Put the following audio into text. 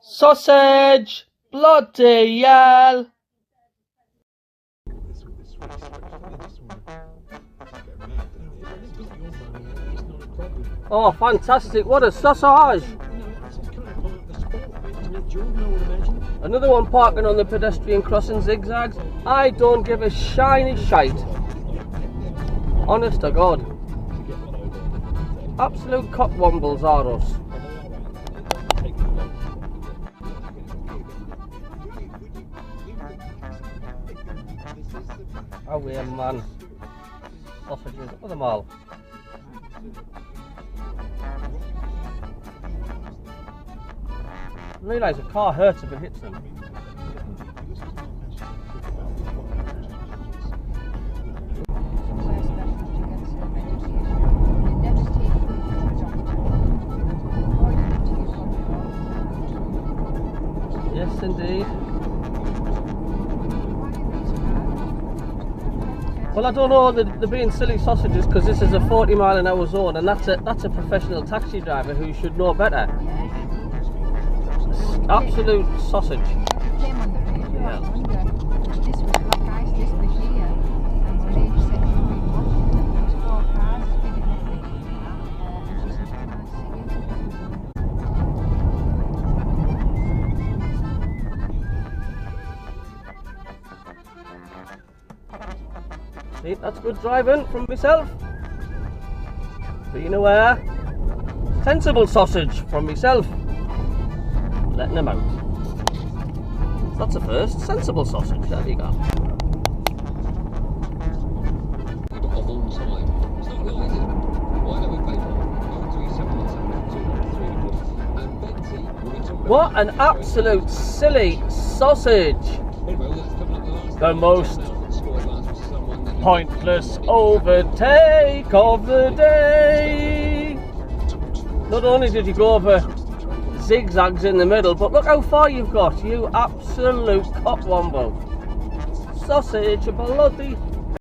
Sausage! Bloody hell! Oh, fantastic! What a sausage! Another one parking on the pedestrian crossing zigzags. I don't give a shiny shite. Honest to God. Absolute cockwombles are us. Oh, we're man. Sausages, look at them all. I realise a car hurts if it hits them. Yes, indeed. Well, I don't know, they're being silly sausages because this is a 40-mile-an-hour zone, and that's a professional taxi driver who should know better. Absolute sausage. Yeah. See, that's good driving from myself. Being aware. Sensible sausage from myself. Letting them out. That's a first. Sensible sausage. There you go. What an absolute silly sausage. The most pointless overtake of the day. Not only did you go over zigzags in the middle, but look how far you've got, you absolute cockwomble. Sausage, bloody